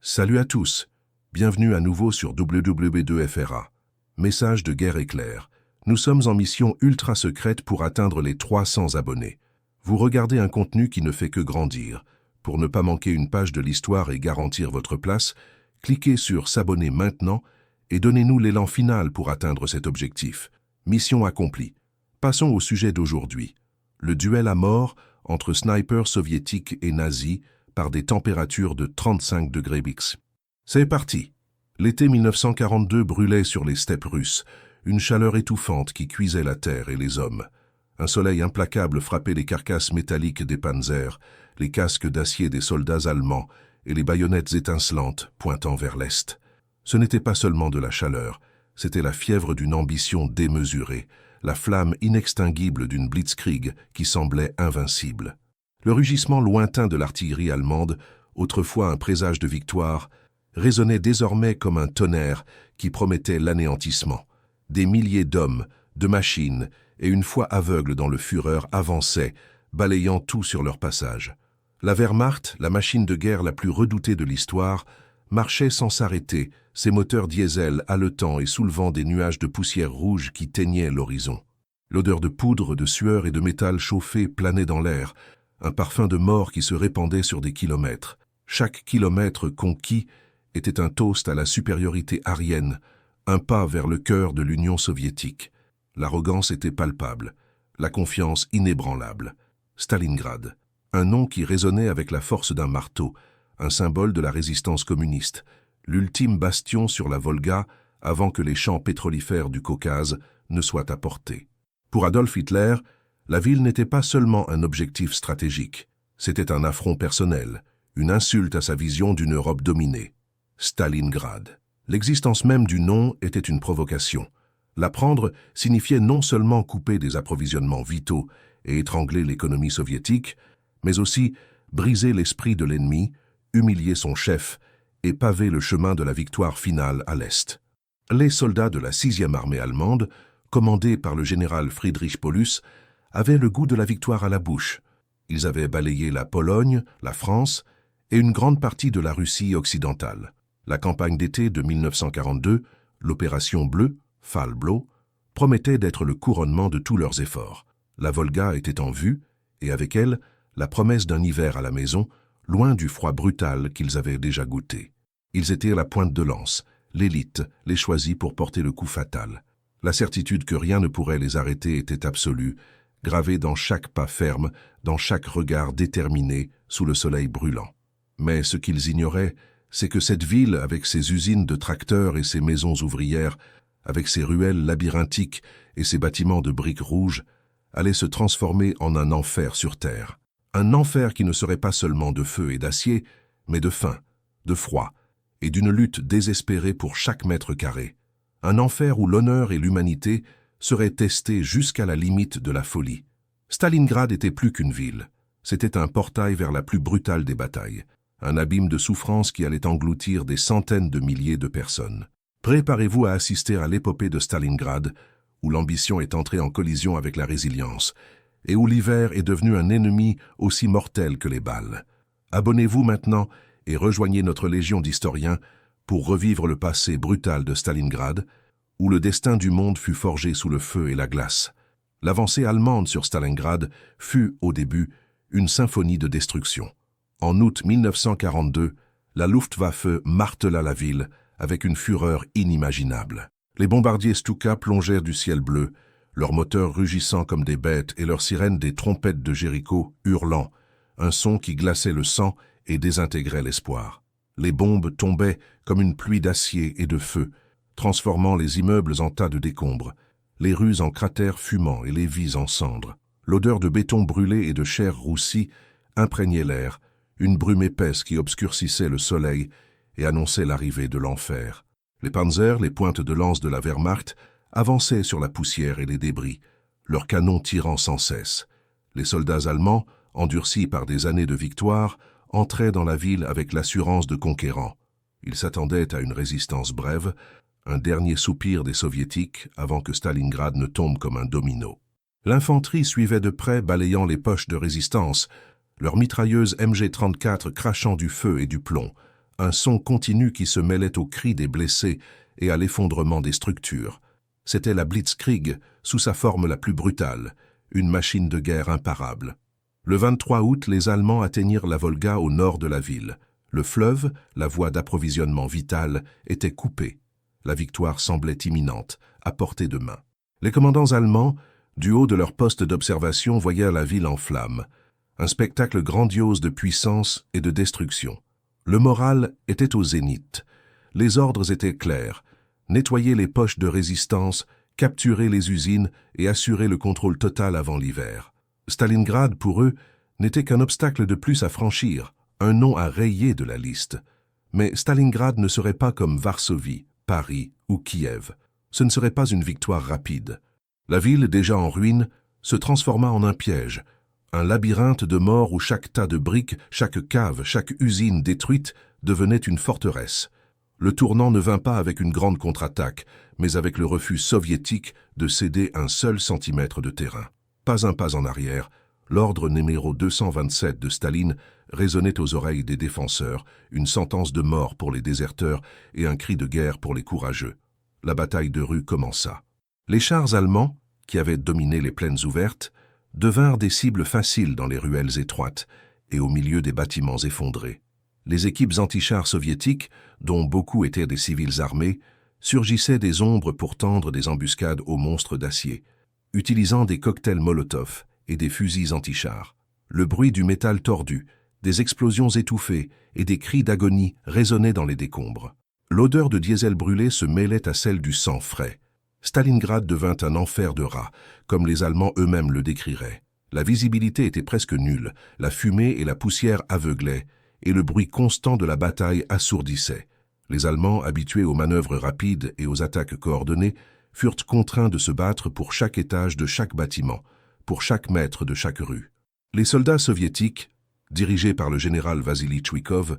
Salut à tous, bienvenue à nouveau sur WW2FRA. Message de guerre éclair. Nous sommes en mission ultra secrète pour atteindre les 300 abonnés. Vous regardez un contenu qui ne fait que grandir. Pour ne pas manquer une page de l'histoire et garantir votre place, cliquez sur s'abonner maintenant et donnez-nous l'élan final pour atteindre cet objectif. Mission accomplie. Passons au sujet d'aujourd'hui. Le duel à mort entre snipers soviétiques et nazis par des températures de 35 degrés X. C'est parti. L'été 1942 brûlait sur les steppes russes, une chaleur étouffante qui cuisait la terre et les hommes. Un soleil implacable frappait les carcasses métalliques des panzers, les casques d'acier des soldats allemands et les baïonnettes étincelantes pointant vers l'est. Ce n'était pas seulement de la chaleur, c'était la fièvre d'une ambition démesurée, la flamme inextinguible d'une blitzkrieg qui semblait invincible. Le rugissement lointain de l'artillerie allemande, autrefois un présage de victoire, résonnait désormais comme un tonnerre qui promettait l'anéantissement. Des milliers d'hommes, de machines et une foi aveugle dans le Führer avançaient, balayant tout sur leur passage. La Wehrmacht, la machine de guerre la plus redoutée de l'histoire, marchait sans s'arrêter, ses moteurs diesel haletants et soulevant des nuages de poussière rouge qui teignaient l'horizon. L'odeur de poudre, de sueur et de métal chauffé planait dans l'air, un parfum de mort qui se répandait sur des kilomètres. Chaque kilomètre conquis était un toast à la supériorité aryenne, un pas vers le cœur de l'Union soviétique. L'arrogance était palpable, la confiance inébranlable. Stalingrad, un nom qui résonnait avec la force d'un marteau, un symbole de la résistance communiste, l'ultime bastion sur la Volga avant que les champs pétrolifères du Caucase ne soient à portée. Pour Adolf Hitler, la ville n'était pas seulement un objectif stratégique, c'était un affront personnel, une insulte à sa vision d'une Europe dominée. Stalingrad. L'existence même du nom était une provocation. L'apprendre signifiait non seulement couper des approvisionnements vitaux et étrangler l'économie soviétique, mais aussi briser l'esprit de l'ennemi, humilier son chef et paver le chemin de la victoire finale à l'Est. Les soldats de la 6e armée allemande, commandés par le général Friedrich Paulus, avaient le goût de la victoire à la bouche. Ils avaient balayé la Pologne, la France et une grande partie de la Russie occidentale. La campagne d'été de 1942, l'opération Bleue, Fall Blau, promettait d'être le couronnement de tous leurs efforts. La Volga était en vue, et avec elle, la promesse d'un hiver à la maison, loin du froid brutal qu'ils avaient déjà goûté. Ils étaient à la pointe de lance, l'élite, les choisis pour porter le coup fatal. La certitude que rien ne pourrait les arrêter était absolue, gravée dans chaque pas ferme, dans chaque regard déterminé sous le soleil brûlant. Mais ce qu'ils ignoraient, c'est que cette ville, avec ses usines de tracteurs et ses maisons ouvrières, avec ses ruelles labyrinthiques et ses bâtiments de briques rouges, allait se transformer en un enfer sur terre. Un enfer qui ne serait pas seulement de feu et d'acier, mais de faim, de froid, et d'une lutte désespérée pour chaque mètre carré. Un enfer où l'honneur et l'humanité seraient testés jusqu'à la limite de la folie. Stalingrad était plus qu'une ville. C'était un portail vers la plus brutale des batailles, un abîme de souffrance qui allait engloutir des centaines de milliers de personnes. Préparez-vous à assister à l'épopée de Stalingrad, où l'ambition est entrée en collision avec la résilience, et où l'hiver est devenu un ennemi aussi mortel que les balles. Abonnez-vous maintenant et rejoignez notre légion d'historiens pour revivre le passé brutal de Stalingrad, où le destin du monde fut forgé sous le feu et la glace. L'avancée allemande sur Stalingrad fut, au début, une symphonie de destruction. En août 1942, la Luftwaffe martela la ville avec une fureur inimaginable. Les bombardiers Stuka plongèrent du ciel bleu, leurs moteurs rugissant comme des bêtes et leurs sirènes des trompettes de Jéricho hurlant, un son qui glaçait le sang et désintégrait l'espoir. Les bombes tombaient comme une pluie d'acier et de feu, transformant les immeubles en tas de décombres, les rues en cratères fumants et les vies en cendres. L'odeur de béton brûlé et de chair roussie imprégnait l'air, une brume épaisse qui obscurcissait le soleil et annonçait l'arrivée de l'enfer. Les panzers, les pointes de lance de la Wehrmacht, avançaient sur la poussière et les débris, leurs canons tirant sans cesse. Les soldats allemands, endurcis par des années de victoire, entraient dans la ville avec l'assurance de conquérants. Ils s'attendaient à une résistance brève, un dernier soupir des soviétiques avant que Stalingrad ne tombe comme un domino. L'infanterie suivait de près, balayant les poches de résistance, leurs mitrailleuses MG-34 crachant du feu et du plomb, un son continu qui se mêlait aux cris des blessés et à l'effondrement des structures. C'était la Blitzkrieg sous sa forme la plus brutale, une machine de guerre imparable. Le 23 août, les Allemands atteignirent la Volga au nord de la ville. Le fleuve, la voie d'approvisionnement vitale, était coupée. La victoire semblait imminente, à portée de main. Les commandants allemands, du haut de leur poste d'observation, voyaient la ville en flammes. Un spectacle grandiose de puissance et de destruction. Le moral était au zénith. Les ordres étaient clairs. Nettoyer les poches de résistance, capturer les usines et assurer le contrôle total avant l'hiver. Stalingrad, pour eux, n'était qu'un obstacle de plus à franchir, un nom à rayer de la liste. Mais Stalingrad ne serait pas comme Varsovie, Paris ou Kiev. Ce ne serait pas une victoire rapide. La ville, déjà en ruine, se transforma en un piège, un labyrinthe de morts où chaque tas de briques, chaque cave, chaque usine détruite devenait une forteresse. Le tournant ne vint pas avec une grande contre-attaque, mais avec le refus soviétique de céder un seul centimètre de terrain. Pas un pas en arrière, l'ordre numéro 227 de Staline résonnait aux oreilles des défenseurs, une sentence de mort pour les déserteurs et un cri de guerre pour les courageux. La bataille de rue commença. Les chars allemands, qui avaient dominé les plaines ouvertes, devinrent des cibles faciles dans les ruelles étroites et au milieu des bâtiments effondrés. Les équipes antichars soviétiques, dont beaucoup étaient des civils armés, surgissaient des ombres pour tendre des embuscades aux monstres d'acier, utilisant des cocktails Molotov et des fusils antichars. Le bruit du métal tordu, des explosions étouffées et des cris d'agonie résonnaient dans les décombres. L'odeur de diesel brûlé se mêlait à celle du sang frais. Stalingrad devint un enfer de rats, comme les Allemands eux-mêmes le décriraient. La visibilité était presque nulle, la fumée et la poussière aveuglaient, et le bruit constant de la bataille assourdissait. Les Allemands, habitués aux manœuvres rapides et aux attaques coordonnées, furent contraints de se battre pour chaque étage de chaque bâtiment, pour chaque mètre de chaque rue. Les soldats soviétiques, dirigés par le général Vassili Tchoukov,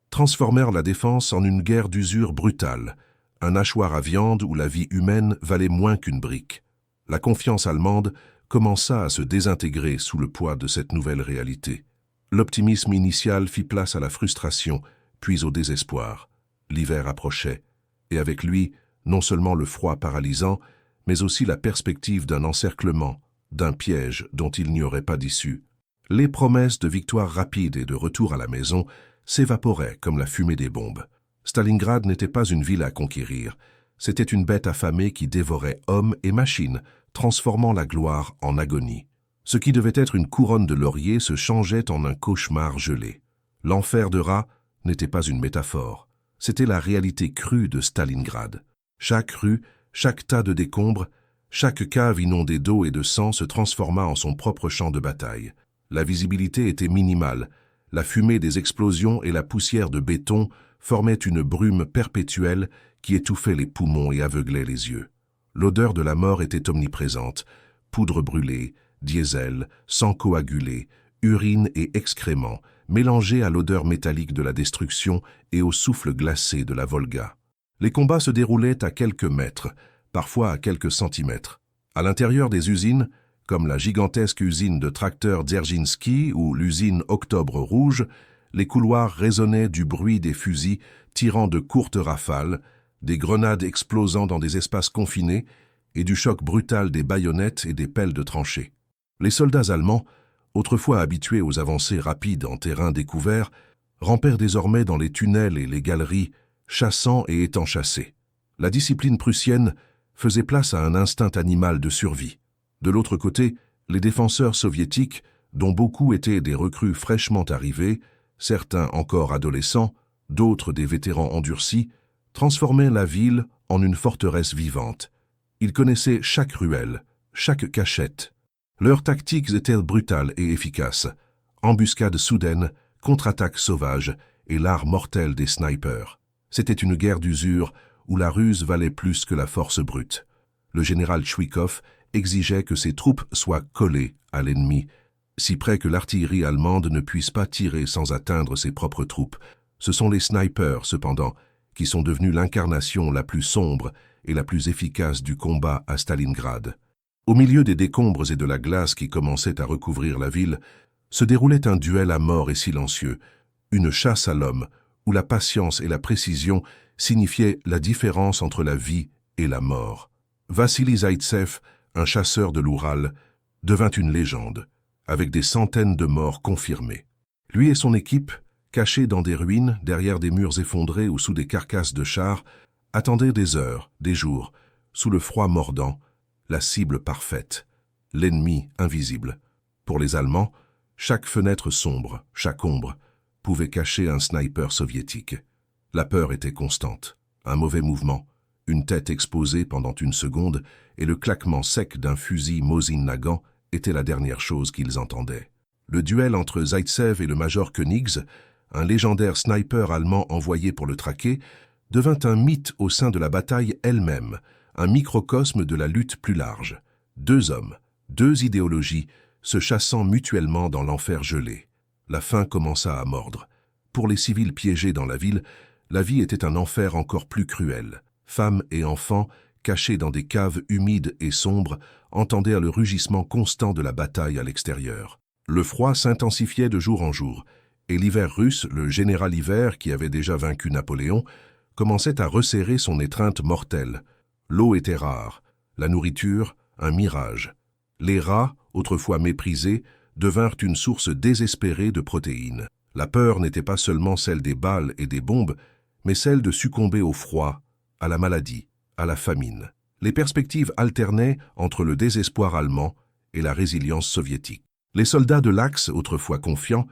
transformèrent la défense en une guerre d'usure brutale, un hachoir à viande où la vie humaine valait moins qu'une brique. La confiance allemande commença à se désintégrer sous le poids de cette nouvelle réalité. L'optimisme initial fit place à la frustration, puis au désespoir. L'hiver approchait, et avec lui, non seulement le froid paralysant, mais aussi la perspective d'un encerclement, d'un piège dont il n'y aurait pas d'issue. Les promesses de victoire rapide et de retour à la maison s'évaporaient comme la fumée des bombes. Stalingrad n'était pas une ville à conquérir, c'était une bête affamée qui dévorait hommes et machines, transformant la gloire en agonie. Ce qui devait être une couronne de laurier se changeait en un cauchemar gelé. L'enfer de rats n'était pas une métaphore, c'était la réalité crue de Stalingrad. Chaque rue, chaque tas de décombres, chaque cave inondée d'eau et de sang se transforma en son propre champ de bataille. La visibilité était minimale, la fumée des explosions et la poussière de béton formaient une brume perpétuelle qui étouffait les poumons et aveuglait les yeux. L'odeur de la mort était omniprésente, poudre brûlée, diesel, sang coagulé, urine et excréments, mélangés à l'odeur métallique de la destruction et au souffle glacé de la Volga. Les combats se déroulaient à quelques mètres, parfois à quelques centimètres. À l'intérieur des usines, comme la gigantesque usine de tracteurs Dzerzhinsky ou l'usine Octobre Rouge, les couloirs résonnaient du bruit des fusils tirant de courtes rafales, des grenades explosant dans des espaces confinés et du choc brutal des baïonnettes et des pelles de tranchées. Les soldats allemands, autrefois habitués aux avancées rapides en terrain découvert, rampèrent désormais dans les tunnels et les galeries, chassant et étant chassés. La discipline prussienne faisait place à un instinct animal de survie. De l'autre côté, les défenseurs soviétiques, dont beaucoup étaient des recrues fraîchement arrivés, certains encore adolescents, d'autres des vétérans endurcis, transformaient la ville en une forteresse vivante. Ils connaissaient chaque ruelle, chaque cachette. Leurs tactiques étaient brutales et efficaces. Embuscades soudaines, contre-attaques sauvages et l'art mortel des snipers. C'était une guerre d'usure où la ruse valait plus que la force brute. Le général Tchoukov exigeait que ses troupes soient collées à l'ennemi, si près que l'artillerie allemande ne puisse pas tirer sans atteindre ses propres troupes. Ce sont les snipers, cependant, qui sont devenus l'incarnation la plus sombre et la plus efficace du combat à Stalingrad. Au milieu des décombres et de la glace qui commençait à recouvrir la ville, se déroulait un duel à mort et silencieux, une chasse à l'homme, où la patience et la précision signifiaient la différence entre la vie et la mort. Vassili Zaïtsev, un chasseur de l'Oural, devint une légende, avec des centaines de morts confirmés. Lui et son équipe, cachés dans des ruines, derrière des murs effondrés ou sous des carcasses de chars, attendaient des heures, des jours, sous le froid mordant, la cible parfaite, l'ennemi invisible. Pour les Allemands, chaque fenêtre sombre, chaque ombre, pouvait cacher un sniper soviétique. La peur était constante. Un mauvais mouvement, une tête exposée pendant une seconde et le claquement sec d'un fusil Mosin Nagant était la dernière chose qu'ils entendaient. Le duel entre Zaïtsev et le major Königs, un légendaire sniper allemand envoyé pour le traquer, devint un mythe au sein de la bataille elle-même, un microcosme de la lutte plus large. Deux hommes, deux idéologies, se chassant mutuellement dans l'enfer gelé. La faim commença à mordre. Pour les civils piégés dans la ville, la vie était un enfer encore plus cruel. Femmes et enfants, cachés dans des caves humides et sombres, entendirent le rugissement constant de la bataille à l'extérieur. Le froid s'intensifiait de jour en jour, et l'hiver russe, le général hiver qui avait déjà vaincu Napoléon, commençait à resserrer son étreinte mortelle. L'eau était rare, la nourriture, un mirage. Les rats, autrefois méprisés, devinrent une source désespérée de protéines. La peur n'était pas seulement celle des balles et des bombes, mais celle de succomber au froid, à la maladie, à la famine. Les perspectives alternaient entre le désespoir allemand et la résilience soviétique. Les soldats de l'Axe, autrefois confiants,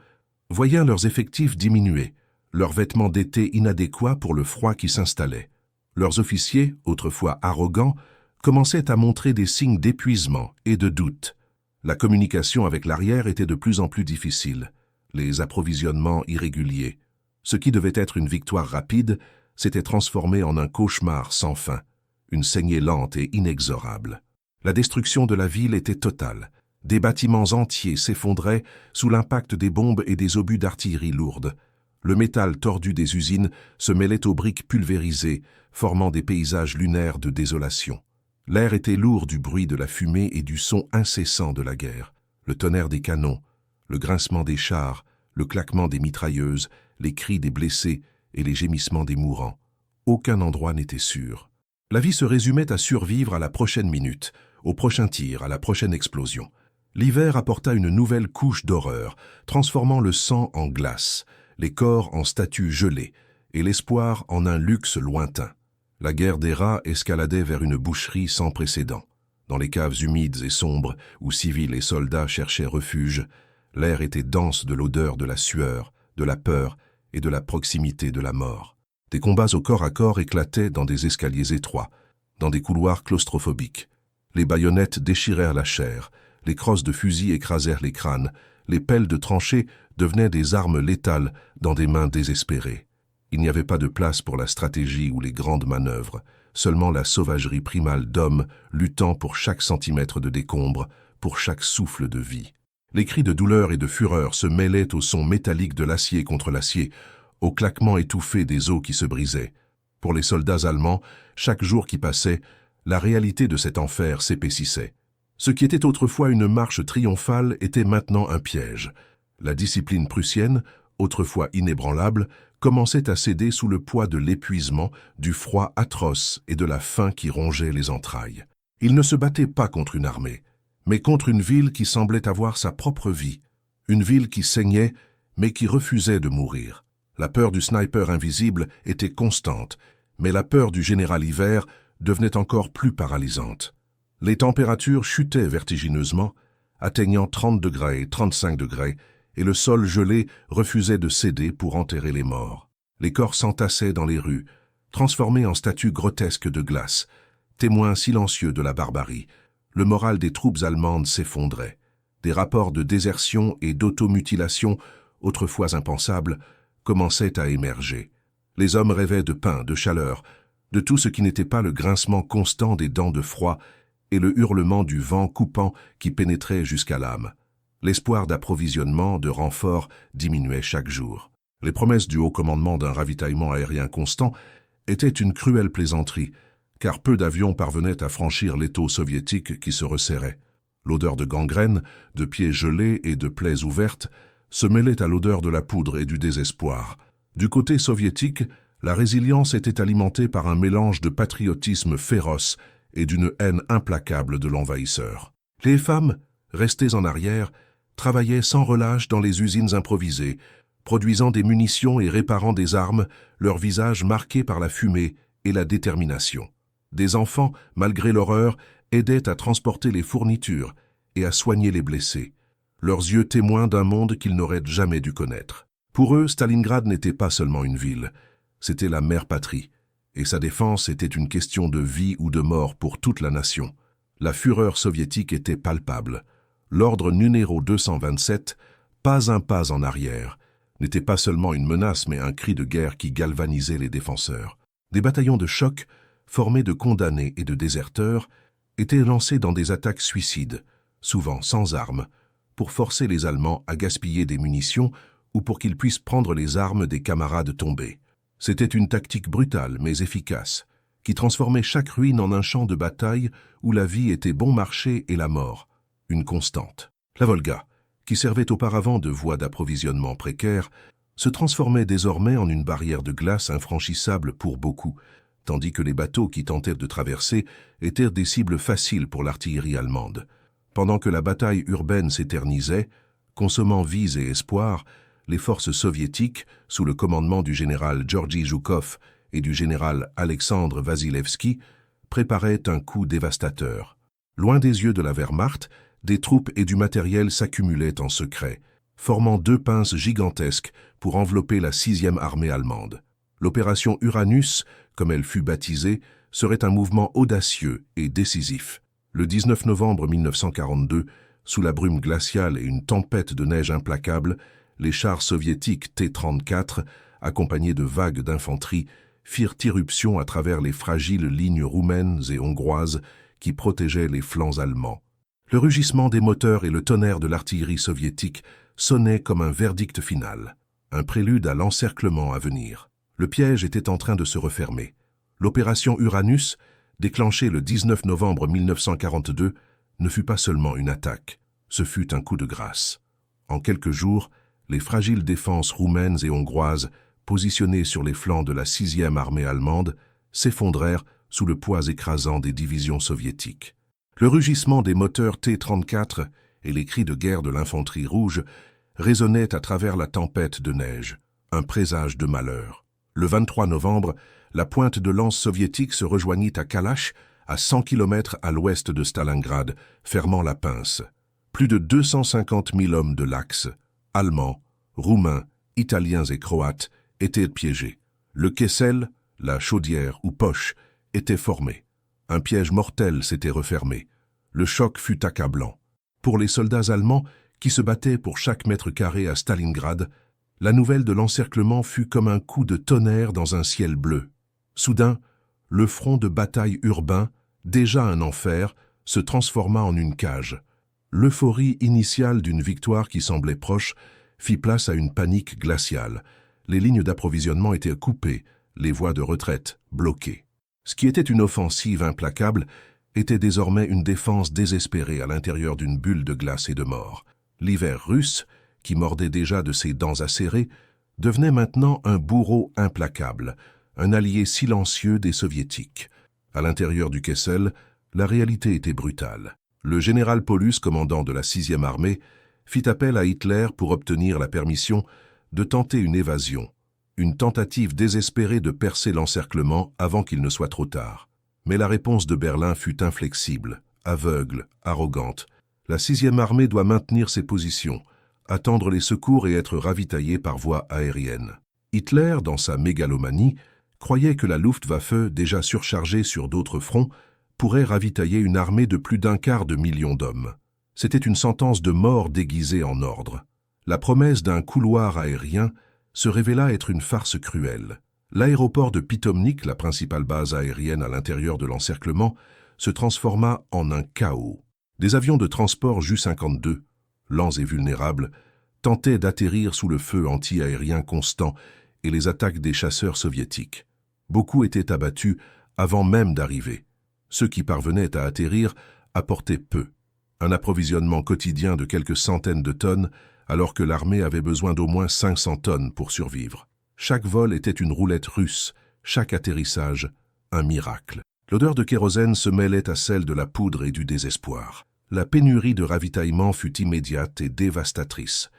voyaient leurs effectifs diminuer, leurs vêtements d'été inadéquats pour le froid qui s'installait. Leurs officiers, autrefois arrogants, commençaient à montrer des signes d'épuisement et de doute. La communication avec l'arrière était de plus en plus difficile, les approvisionnements irréguliers. Ce qui devait être une victoire rapide s'était transformé en un cauchemar sans fin, une saignée lente et inexorable. La destruction de la ville était totale. Des bâtiments entiers s'effondraient sous l'impact des bombes et des obus d'artillerie lourde. Le métal tordu des usines se mêlait aux briques pulvérisées, formant des paysages lunaires de désolation. L'air était lourd du bruit de la fumée et du son incessant de la guerre. Le tonnerre des canons, le grincement des chars, le claquement des mitrailleuses, les cris des blessés et les gémissements des mourants. Aucun endroit n'était sûr. La vie se résumait à survivre à la prochaine minute, au prochain tir, à la prochaine explosion. L'hiver apporta une nouvelle couche d'horreur, transformant le sang en glace, les corps en statues gelées et l'espoir en un luxe lointain. La guerre des rats escaladait vers une boucherie sans précédent. Dans les caves humides et sombres où civils et soldats cherchaient refuge, l'air était dense de l'odeur de la sueur, de la peur et de la proximité de la mort. Des combats au corps à corps éclataient dans des escaliers étroits, dans des couloirs claustrophobiques. Les baïonnettes déchirèrent la chair, les crosses de fusil écrasèrent les crânes, les pelles de tranchées devenaient des armes létales dans des mains désespérées. Il n'y avait pas de place pour la stratégie ou les grandes manœuvres, seulement la sauvagerie primale d'hommes luttant pour chaque centimètre de décombre, pour chaque souffle de vie. Les cris de douleur et de fureur se mêlaient au son métallique de l'acier contre l'acier, au claquement étouffé des os qui se brisaient. Pour les soldats allemands, chaque jour qui passait, la réalité de cet enfer s'épaississait. Ce qui était autrefois une marche triomphale était maintenant un piège. La discipline prussienne, autrefois inébranlable, commençait à céder sous le poids de l'épuisement, du froid atroce et de la faim qui rongeait les entrailles. Ils ne se battaient pas contre une armée, mais contre une ville qui semblait avoir sa propre vie, une ville qui saignait, mais qui refusait de mourir. La peur du sniper invisible était constante, mais la peur du général hiver devenait encore plus paralysante. Les températures chutaient vertigineusement, atteignant 30 degrés, 35 degrés, et le sol gelé refusait de céder pour enterrer les morts. Les corps s'entassaient dans les rues, transformés en statues grotesques de glace, témoins silencieux de la barbarie. Le moral des troupes allemandes s'effondrait. Des rapports de désertion et d'automutilation, autrefois impensables, commençaient à émerger. Les hommes rêvaient de pain, de chaleur, de tout ce qui n'était pas le grincement constant des dents de froid et le hurlement du vent coupant qui pénétrait jusqu'à l'âme. L'espoir d'approvisionnement, de renfort, diminuait chaque jour. Les promesses du haut commandement d'un ravitaillement aérien constant étaient une cruelle plaisanterie, car peu d'avions parvenaient à franchir l'étau soviétique qui se resserrait. L'odeur de gangrène, de pieds gelés et de plaies ouvertes se mêlait à l'odeur de la poudre et du désespoir. Du côté soviétique, la résilience était alimentée par un mélange de patriotisme féroce et d'une haine implacable de l'envahisseur. Les femmes, restées en arrière, travaillaient sans relâche dans les usines improvisées, produisant des munitions et réparant des armes, leurs visages marqués par la fumée et la détermination. Des enfants, malgré l'horreur, aidaient à transporter les fournitures et à soigner les blessés, leurs yeux témoins d'un monde qu'ils n'auraient jamais dû connaître. Pour eux, Stalingrad n'était pas seulement une ville, c'était la mère patrie, et sa défense était une question de vie ou de mort pour toute la nation. La fureur soviétique était palpable. L'ordre numéro 227, pas un pas en arrière, n'était pas seulement une menace mais un cri de guerre qui galvanisait les défenseurs. Des bataillons de choc, formés de condamnés et de déserteurs, étaient lancés dans des attaques suicides, souvent sans armes, pour forcer les Allemands à gaspiller des munitions ou pour qu'ils puissent prendre les armes des camarades tombés. C'était une tactique brutale mais efficace, qui transformait chaque ruine en un champ de bataille où la vie était bon marché et la mort, une constante. La Volga, qui servait auparavant de voie d'approvisionnement précaire, se transformait désormais en une barrière de glace infranchissable pour beaucoup, tandis que les bateaux qui tentaient de traverser étaient des cibles faciles pour l'artillerie allemande. Pendant que la bataille urbaine s'éternisait, consommant vies et espoirs, les forces soviétiques, sous le commandement du général Georgi Zhukov et du général Alexandre Vasilevski, préparaient un coup dévastateur. Loin des yeux de la Wehrmacht, des troupes et du matériel s'accumulaient en secret, formant deux pinces gigantesques pour envelopper la 6e armée allemande. L'opération Uranus, comme elle fut baptisée, serait un mouvement audacieux et décisif. Le 19 novembre 1942, sous la brume glaciale et une tempête de neige implacable, les chars soviétiques T-34, accompagnés de vagues d'infanterie, firent irruption à travers les fragiles lignes roumaines et hongroises qui protégeaient les flancs allemands. Le rugissement des moteurs et le tonnerre de l'artillerie soviétique sonnaient comme un verdict final, un prélude à l'encerclement à venir. Le piège était en train de se refermer. L'opération Uranus, déclenchée le 19 novembre 1942, ne fut pas seulement une attaque, ce fut un coup de grâce. En quelques jours, les fragiles défenses roumaines et hongroises, positionnées sur les flancs de la 6e armée allemande, s'effondrèrent sous le poids écrasant des divisions soviétiques. Le rugissement des moteurs T-34 et les cris de guerre de l'infanterie rouge résonnaient à travers la tempête de neige, un présage de malheur. Le 23 novembre, la pointe de lance soviétique se rejoignit à Kalash, à 100 km à l'ouest de Stalingrad, fermant la pince. Plus de 250 000 hommes de l'Axe, Allemands, Roumains, Italiens et Croates, étaient piégés. Le Kessel, la chaudière ou poche, était formé. Un piège mortel s'était refermé. Le choc fut accablant. Pour les soldats allemands, qui se battaient pour chaque mètre carré à Stalingrad, la nouvelle de l'encerclement fut comme un coup de tonnerre dans un ciel bleu. Soudain, le front de bataille urbain, déjà un enfer, se transforma en une cage. L'euphorie initiale d'une victoire qui semblait proche fit place à une panique glaciale. Les lignes d'approvisionnement étaient coupées, les voies de retraite bloquées. Ce qui était une offensive implacable était désormais une défense désespérée à l'intérieur d'une bulle de glace et de mort. L'hiver russe, qui mordait déjà de ses dents acérées, devenait maintenant un bourreau implacable, un allié silencieux des soviétiques. À l'intérieur du Kessel, la réalité était brutale. Le général Paulus, commandant de la 6e armée, fit appel à Hitler pour obtenir la permission de tenter une évasion, une tentative désespérée de percer l'encerclement avant qu'il ne soit trop tard. Mais la réponse de Berlin fut inflexible, aveugle, arrogante. La 6e armée doit maintenir ses positions, attendre les secours et être ravitaillée par voie aérienne. Hitler, dans sa mégalomanie, croyait que la Luftwaffe, déjà surchargée sur d'autres fronts, pourrait ravitailler une armée de plus d'1/4 million d'hommes. C'était une sentence de mort déguisée en ordre. La promesse d'un couloir aérien se révéla être une farce cruelle. L'aéroport de Pitomnik, la principale base aérienne à l'intérieur de l'encerclement, se transforma en un chaos. Des avions de transport Ju-52, lents et vulnérables, tentaient d'atterrir sous le feu anti-aérien constant et les attaques des chasseurs soviétiques. Beaucoup étaient abattus avant même d'arriver. Ceux qui parvenaient à atterrir apportaient peu. Un approvisionnement quotidien de quelques centaines de tonnes, alors que l'armée avait besoin d'au moins 500 tonnes pour survivre. Chaque vol était une roulette russe, chaque atterrissage, un miracle. L'odeur de kérosène se mêlait à celle de la poudre et du désespoir. La pénurie de ravitaillement fut immédiate et dévastatrice.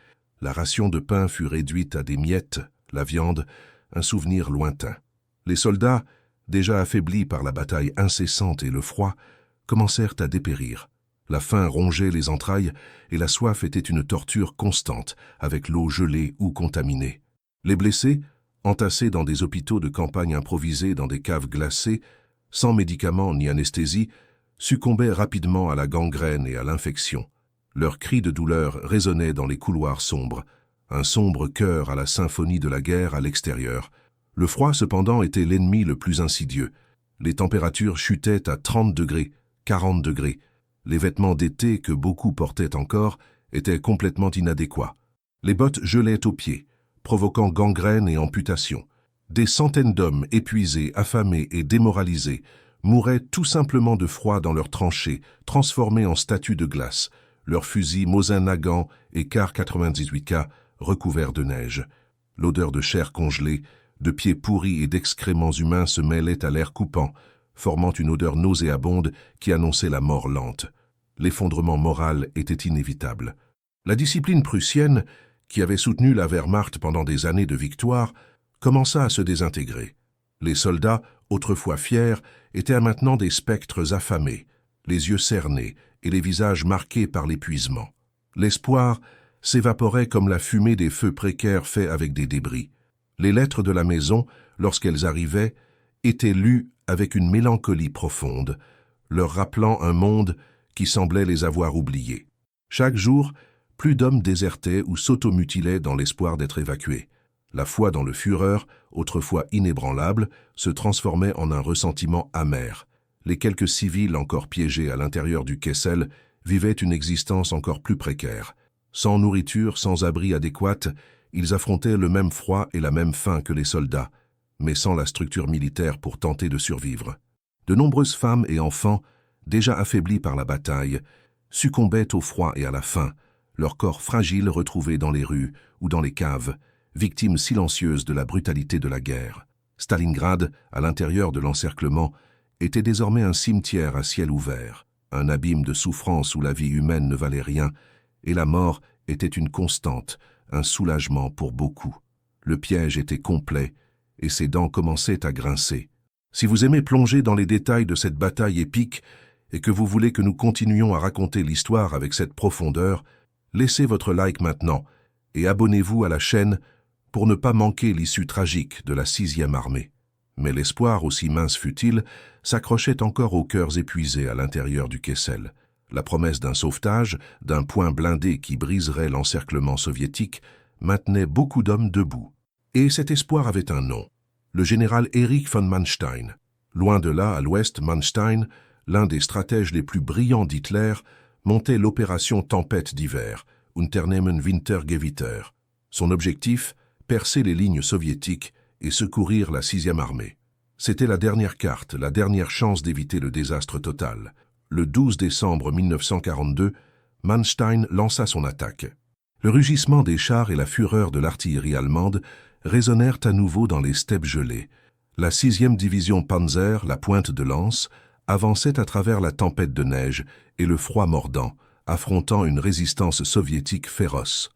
La ration de pain fut réduite à des miettes, la viande, un souvenir lointain. Les soldats, déjà affaiblis par la bataille incessante et le froid, commencèrent à dépérir. La faim rongeait les entrailles et la soif était une torture constante, avec l'eau gelée ou contaminée. Les blessés, entassés dans des hôpitaux de campagne improvisés dans des caves glacées, sans médicaments ni anesthésie, succombaient rapidement à la gangrène et à l'infection. Leurs cris de douleur résonnaient dans les couloirs sombres, un sombre chœur à la symphonie de la guerre à l'extérieur. Le froid, cependant, était l'ennemi le plus insidieux. Les températures chutaient à 30 degrés, 40 degrés. Les vêtements d'été que beaucoup portaient encore étaient complètement inadéquats. Les bottes gelaient aux pieds, provoquant gangrène et amputation. Des centaines d'hommes épuisés, affamés et démoralisés mouraient tout simplement de froid dans leurs tranchées, transformés en statues de glace, leurs fusils Mosin Nagant et Car 98K recouverts de neige. L'odeur de chair congelée, de pieds pourris et d'excréments humains se mêlait à l'air coupant, formant une odeur nauséabonde qui annonçait la mort lente. L'effondrement moral était inévitable. La discipline prussienne, qui avait soutenu la Wehrmacht pendant des années de victoire, commença à se désintégrer. Les soldats, autrefois fiers, étaient maintenant des spectres affamés, les yeux cernés et les visages marqués par l'épuisement. L'espoir s'évaporait comme la fumée des feux précaires faits avec des débris. Les lettres de la maison, lorsqu'elles arrivaient, étaient lues avec une mélancolie profonde, leur rappelant un monde qui semblait les avoir oubliés. Chaque jour, plus d'hommes désertaient ou s'automutilaient dans l'espoir d'être évacués. La foi dans le Führer, autrefois inébranlable, se transformait en un ressentiment amer. Les quelques civils encore piégés à l'intérieur du Kessel vivaient une existence encore plus précaire. Sans nourriture, sans abri adéquat, ils affrontaient le même froid et la même faim que les soldats, mais sans la structure militaire pour tenter de survivre. De nombreuses femmes et enfants, déjà affaiblis par la bataille, succombaient au froid et à la faim, leurs corps fragiles retrouvés dans les rues ou dans les caves, victimes silencieuses de la brutalité de la guerre. Stalingrad, à l'intérieur de l'encerclement, était désormais un cimetière à ciel ouvert, un abîme de souffrance où la vie humaine ne valait rien, et la mort était une constante, un soulagement pour beaucoup. Le piège était complet, et ses dents commençaient à grincer. Si vous aimez plonger dans les détails de cette bataille épique, et que vous voulez que nous continuions à raconter l'histoire avec cette profondeur, laissez votre like maintenant, et abonnez-vous à la chaîne pour ne pas manquer l'issue tragique de la 6e armée. Mais l'espoir, aussi mince fût-il, s'accrochait encore aux cœurs épuisés à l'intérieur du Kessel. La promesse d'un sauvetage, d'un point blindé qui briserait l'encerclement soviétique, maintenait beaucoup d'hommes debout. Et cet espoir avait un nom, le général Erich von Manstein. Loin de là, à l'ouest, Manstein, l'un des stratèges les plus brillants d'Hitler, montait l'opération Tempête d'hiver, Unternehmen Wintergewitter. Son objectif, percer les lignes soviétiques et secourir la 6e armée. C'était la dernière carte, la dernière chance d'éviter le désastre total. Le 12 décembre 1942, Manstein lança son attaque. Le rugissement des chars et la fureur de l'artillerie allemande résonnèrent à nouveau dans les steppes gelées. La 6e division Panzer, la pointe de lance, avançait à travers la tempête de neige et le froid mordant, affrontant une résistance soviétique féroce.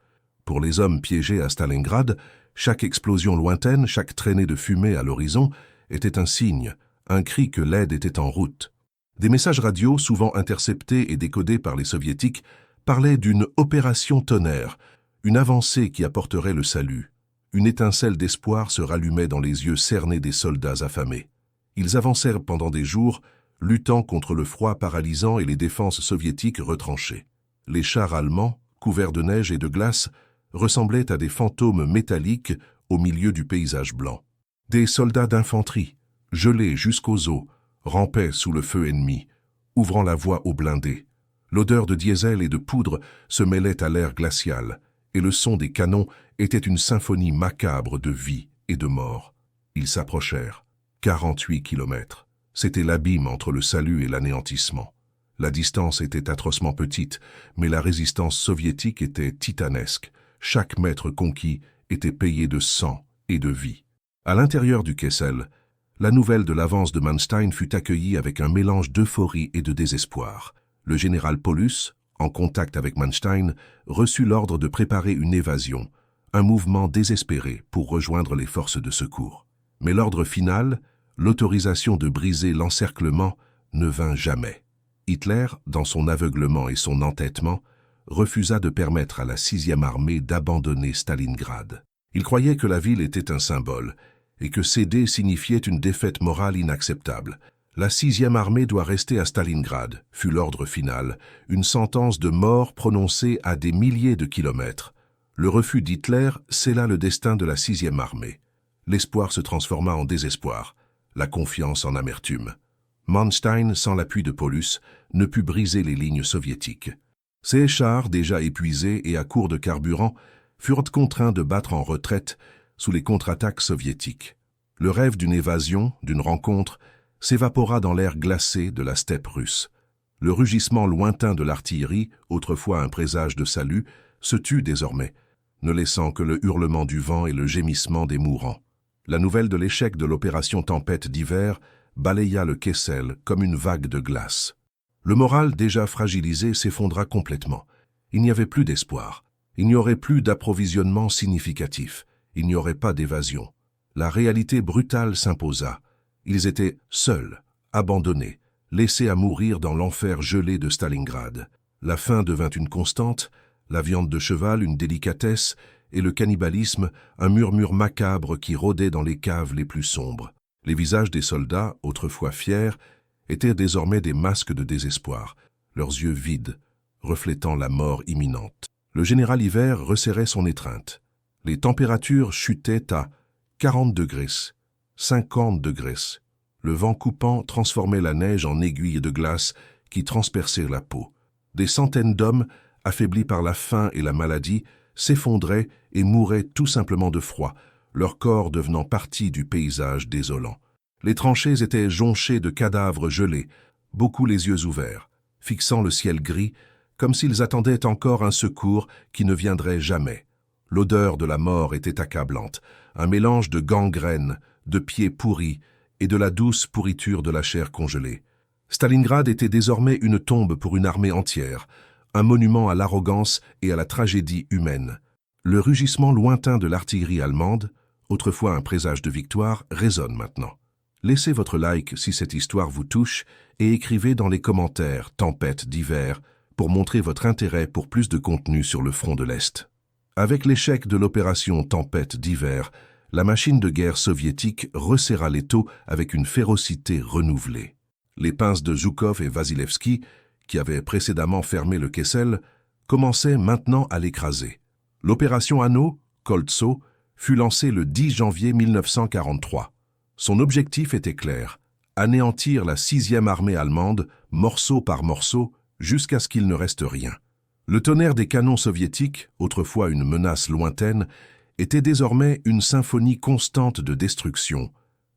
Pour les hommes piégés à Stalingrad, chaque explosion lointaine, chaque traînée de fumée à l'horizon était un signe, un cri que l'aide était en route. Des messages radio, souvent interceptés et décodés par les soviétiques, parlaient d'une opération tonnerre, une avancée qui apporterait le salut. Une étincelle d'espoir se rallumait dans les yeux cernés des soldats affamés. Ils avancèrent pendant des jours, luttant contre le froid paralysant et les défenses soviétiques retranchées. Les chars allemands, couverts de neige et de glace, ressemblaient à des fantômes métalliques au milieu du paysage blanc. Des soldats d'infanterie, gelés jusqu'aux os, rampaient sous le feu ennemi, ouvrant la voie aux blindés. L'odeur de diesel et de poudre se mêlait à l'air glacial, et le son des canons était une symphonie macabre de vie et de mort. Ils s'approchèrent. 48 kilomètres. C'était l'abîme entre le salut et l'anéantissement. La distance était atrocement petite, mais la résistance soviétique était titanesque. Chaque mètre conquis était payé de sang et de vie. À l'intérieur du Kessel, la nouvelle de l'avance de Manstein fut accueillie avec un mélange d'euphorie et de désespoir. Le général Paulus, en contact avec Manstein, reçut l'ordre de préparer une évasion, un mouvement désespéré pour rejoindre les forces de secours. Mais l'ordre final, l'autorisation de briser l'encerclement, ne vint jamais. Hitler, dans son aveuglement et son entêtement, refusa de permettre à la 6e armée d'abandonner Stalingrad. Il croyait que la ville était un symbole et que céder signifiait une défaite morale inacceptable. La 6e armée doit rester à Stalingrad, fut l'ordre final, une sentence de mort prononcée à des milliers de kilomètres. Le refus d'Hitler scella le destin de la 6e armée. L'espoir se transforma en désespoir, la confiance en amertume. Manstein, sans l'appui de Paulus, ne put briser les lignes soviétiques. Ses chars, déjà épuisés et à court de carburant, furent contraints de battre en retraite sous les contre-attaques soviétiques. Le rêve d'une évasion, d'une rencontre, s'évapora dans l'air glacé de la steppe russe. Le rugissement lointain de l'artillerie, autrefois un présage de salut, se tut désormais, ne laissant que le hurlement du vent et le gémissement des mourants. La nouvelle de l'échec de l'opération Tempête d'hiver balaya le Kessel comme une vague de glace. Le moral déjà fragilisé s'effondra complètement. Il n'y avait plus d'espoir. Il n'y aurait plus d'approvisionnement significatif. Il n'y aurait pas d'évasion. La réalité brutale s'imposa. Ils étaient seuls, abandonnés, laissés à mourir dans l'enfer gelé de Stalingrad. La faim devint une constante, la viande de cheval une délicatesse, et le cannibalisme un murmure macabre qui rôdait dans les caves les plus sombres. Les visages des soldats, autrefois fiers, étaient désormais des masques de désespoir, leurs yeux vides, reflétant la mort imminente. Le général Hiver resserrait son étreinte. Les températures chutaient à 40 degrés, 50 degrés. Le vent coupant transformait la neige en aiguilles de glace qui transperçaient la peau. Des centaines d'hommes, affaiblis par la faim et la maladie, s'effondraient et mouraient tout simplement de froid, leur corps devenant partie du paysage désolant. Les tranchées étaient jonchées de cadavres gelés, beaucoup les yeux ouverts, fixant le ciel gris, comme s'ils attendaient encore un secours qui ne viendrait jamais. L'odeur de la mort était accablante, un mélange de gangrène, de pieds pourris et de la douce pourriture de la chair congelée. Stalingrad était désormais une tombe pour une armée entière, un monument à l'arrogance et à la tragédie humaine. Le rugissement lointain de l'artillerie allemande, autrefois un présage de victoire, résonne maintenant. Laissez votre like si cette histoire vous touche et écrivez dans les commentaires « Tempête d'hiver » pour montrer votre intérêt pour plus de contenu sur le front de l'Est. Avec l'échec de l'opération Tempête d'hiver, la machine de guerre soviétique resserra l'étau avec une férocité renouvelée. Les pinces de Zhukov et Vasilevski, qui avaient précédemment fermé le Kessel, commençaient maintenant à l'écraser. L'opération Anneau, Koltso, fut lancée le 10 janvier 1943. Son objectif était clair, anéantir la 6e armée allemande, morceau par morceau, jusqu'à ce qu'il ne reste rien. Le tonnerre des canons soviétiques, autrefois une menace lointaine, était désormais une symphonie constante de destruction,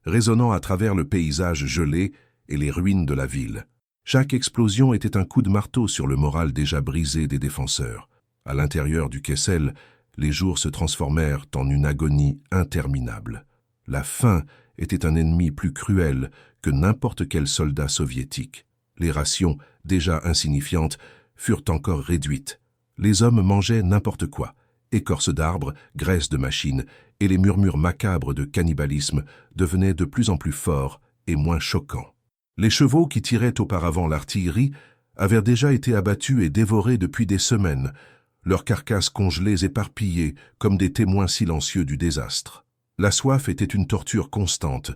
résonnant à travers le paysage gelé et les ruines de la ville. Chaque explosion était un coup de marteau sur le moral déjà brisé des défenseurs. À l'intérieur du Kessel, les jours se transformèrent en une agonie interminable. La faim était un ennemi plus cruel que n'importe quel soldat soviétique. Les rations, déjà insignifiantes, furent encore réduites. Les hommes mangeaient n'importe quoi, écorce d'arbres, graisse de machines, et les murmures macabres de cannibalisme devenaient de plus en plus forts et moins choquants. Les chevaux qui tiraient auparavant l'artillerie avaient déjà été abattus et dévorés depuis des semaines, leurs carcasses congelées éparpillées comme des témoins silencieux du désastre. La soif était une torture constante,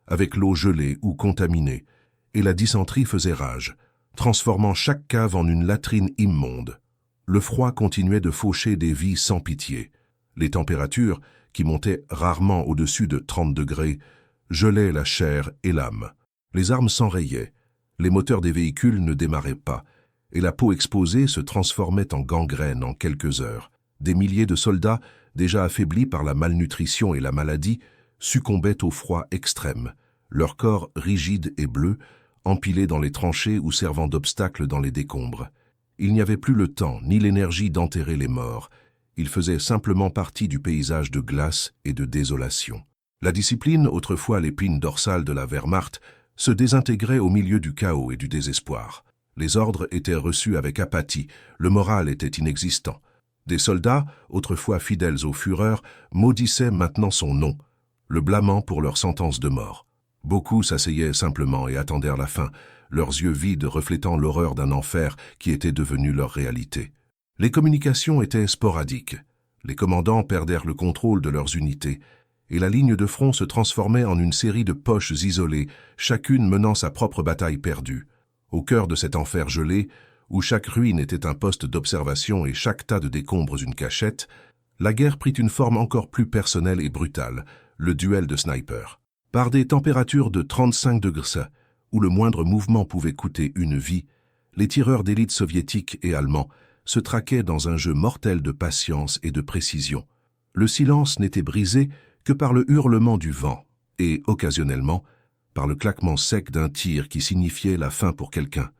avec l'eau gelée ou contaminée, et la dysenterie faisait rage, transformant chaque cave en une latrine immonde. Le froid continuait de faucher des vies sans pitié. Les températures, qui montaient rarement au-dessus de 30 degrés, gelaient la chair et l'âme. Les armes s'enrayaient, les moteurs des véhicules ne démarraient pas, et la peau exposée se transformait en gangrène en quelques heures. Des milliers de soldats, déjà affaiblis par la malnutrition et la maladie, succombaient au froid extrême, leur corps rigide et bleu, empilés dans les tranchées ou servant d'obstacles dans les décombres. Il n'y avait plus le temps ni l'énergie d'enterrer les morts. Il faisait simplement partie du paysage de glace et de désolation. La discipline, autrefois l'épine dorsale de la Wehrmacht, se désintégrait au milieu du chaos et du désespoir. Les ordres étaient reçus avec apathie, le moral était inexistant. Des soldats, autrefois fidèles au Führer, maudissaient maintenant son nom, le blâmant pour leur sentence de mort. Beaucoup s'asseyaient simplement et attendèrent la fin, leurs yeux vides reflétant l'horreur d'un enfer qui était devenu leur réalité. Les communications étaient sporadiques. Les commandants perdèrent le contrôle de leurs unités, et la ligne de front se transformait en une série de poches isolées, chacune menant sa propre bataille perdue. Au cœur de cet enfer gelé, où chaque ruine était un poste d'observation et chaque tas de décombres une cachette, la guerre prit une forme encore plus personnelle et brutale, le duel de snipers. Par des températures de 35 degrés, où le moindre mouvement pouvait coûter une vie, les tireurs d'élite soviétiques et allemands se traquaient dans un jeu mortel de patience et de précision. Le silence n'était brisé que par le hurlement du vent et, occasionnellement, par le claquement sec d'un tir qui signifiait la fin pour quelqu'un.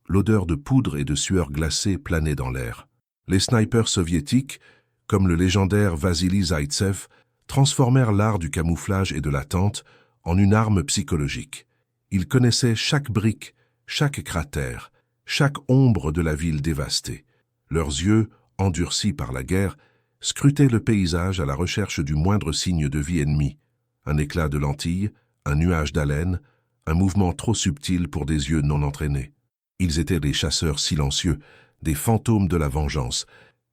L'odeur de poudre et de sueur glacée planait dans l'air. Les snipers soviétiques, comme le légendaire Vassili Zaïtsev, transformèrent l'art du camouflage et de l'attente en une arme psychologique. Ils connaissaient chaque brique, chaque cratère, chaque ombre de la ville dévastée. Leurs yeux, endurcis par la guerre, scrutaient le paysage à la recherche du moindre signe de vie ennemie. Un éclat de lentille, un nuage d'haleine, un mouvement trop subtil pour des yeux non entraînés. Ils étaient des chasseurs silencieux, des fantômes de la vengeance,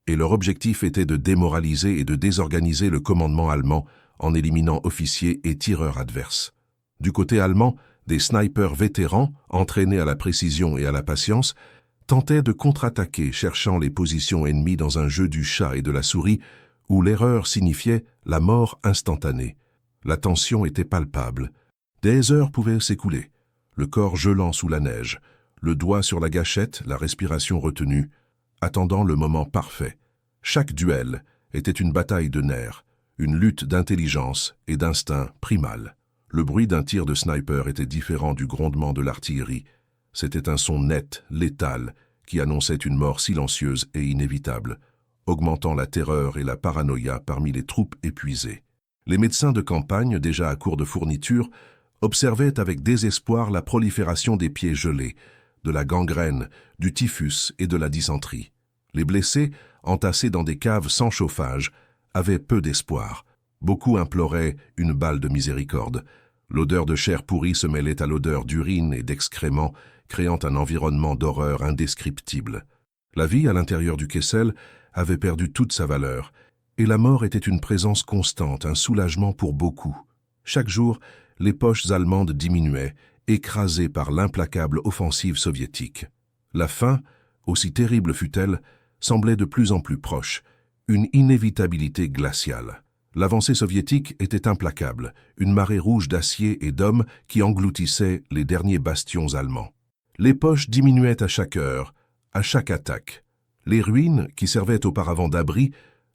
et leur objectif était de démoraliser et de désorganiser le commandement allemand en éliminant officiers et tireurs adverses. Du côté allemand, des snipers vétérans, entraînés à la précision et à la patience, tentaient de contre-attaquer, cherchant les positions ennemies dans un jeu du chat et de la souris, où l'erreur signifiait la mort instantanée. La tension était palpable. Des heures pouvaient s'écouler, le corps gelant sous la neige, le doigt sur la gâchette, la respiration retenue, attendant le moment parfait. Chaque duel était une bataille de nerfs, une lutte d'intelligence et d'instinct primal. Le bruit d'un tir de sniper était différent du grondement de l'artillerie. C'était un son net, létal, qui annonçait une mort silencieuse et inévitable, augmentant la terreur et la paranoïa parmi les troupes épuisées. Les médecins de campagne, déjà à court de fournitures, observaient avec désespoir la prolifération des pieds gelés, de la gangrène, du typhus et de la dysenterie. Les blessés, entassés dans des caves sans chauffage, avaient peu d'espoir. Beaucoup imploraient une balle de miséricorde. L'odeur de chair pourrie se mêlait à l'odeur d'urine et d'excréments, créant un environnement d'horreur indescriptible. La vie à l'intérieur du Kessel avait perdu toute sa valeur, et la mort était une présence constante, un soulagement pour beaucoup. Chaque jour, les poches allemandes diminuaient, écrasées par l'implacable offensive soviétique. La fin, aussi terrible fût-elle, semblait de plus en plus proche, une inévitabilité glaciale. L'avancée soviétique était implacable, une marée rouge d'acier et d'hommes qui engloutissait les derniers bastions allemands. Les poches diminuaient à chaque heure, à chaque attaque. Les ruines, qui servaient auparavant d'abri,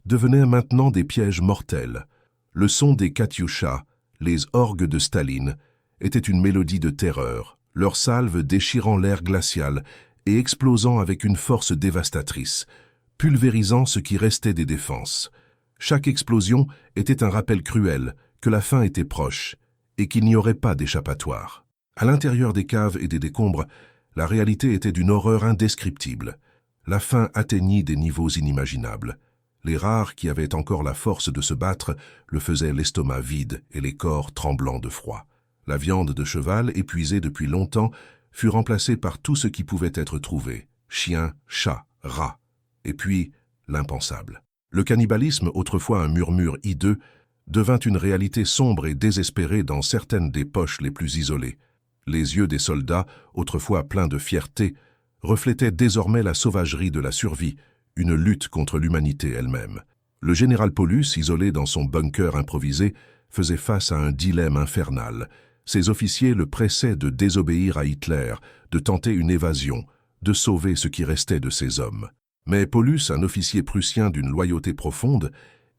devenaient maintenant des pièges mortels. Le son des Katyushas, les orgues de Staline, était une mélodie de terreur, leurs salves déchirant l'air glacial et explosant avec une force dévastatrice, pulvérisant ce qui restait des défenses. Chaque explosion était un rappel cruel que la fin était proche et qu'il n'y aurait pas d'échappatoire. À l'intérieur des caves et des décombres, la réalité était d'une horreur indescriptible. La faim atteignit des niveaux inimaginables. Les rares qui avaient encore la force de se battre le faisaient l'estomac vide et les corps tremblants de froid. La viande de cheval, épuisée depuis longtemps, fut remplacée par tout ce qui pouvait être trouvé. Chiens, chats, rats. Et puis, l'impensable. Le cannibalisme, autrefois un murmure hideux, devint une réalité sombre et désespérée dans certaines des poches les plus isolées. Les yeux des soldats, autrefois pleins de fierté, reflétaient désormais la sauvagerie de la survie, une lutte contre l'humanité elle-même. Le général Paulus, isolé dans son bunker improvisé, faisait face à un dilemme infernal. Ses officiers le pressaient de désobéir à Hitler, de tenter une évasion, de sauver ce qui restait de ses hommes. Mais Paulus, un officier prussien d'une loyauté profonde,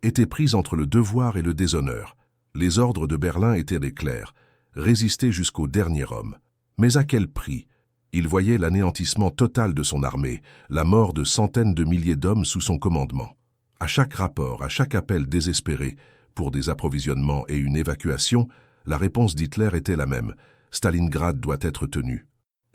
était pris entre le devoir et le déshonneur. Les ordres de Berlin étaient les clairs, résister jusqu'au dernier homme. Mais à quel prix? Il voyait l'anéantissement total de son armée, la mort de centaines de milliers d'hommes sous son commandement. À chaque rapport, à chaque appel désespéré pour des approvisionnements et une évacuation, la réponse d'Hitler était la même. Stalingrad doit être tenu.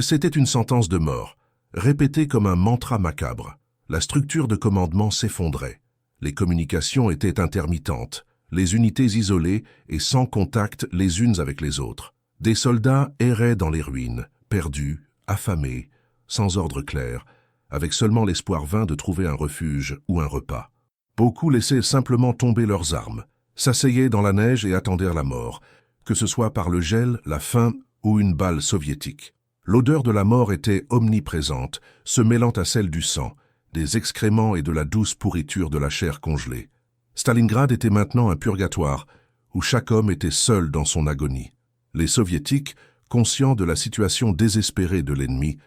C'était une sentence de mort, répétée comme un mantra macabre. La structure de commandement s'effondrait. Les communications étaient intermittentes, les unités isolées et sans contact les unes avec les autres. Des soldats erraient dans les ruines, perdus, affamés, sans ordre clair, avec seulement l'espoir vain de trouver un refuge ou un repas. Beaucoup laissaient simplement tomber leurs armes, s'asseyaient dans la neige et attendirent la mort, que ce soit par le gel, la faim ou une balle soviétique. L'odeur de la mort était omniprésente, se mêlant à celle du sang, des excréments et de la douce pourriture de la chair congelée. Stalingrad était maintenant un purgatoire, où chaque homme était seul dans son agonie. Les Soviétiques, conscients de la situation désespérée de l'ennemi,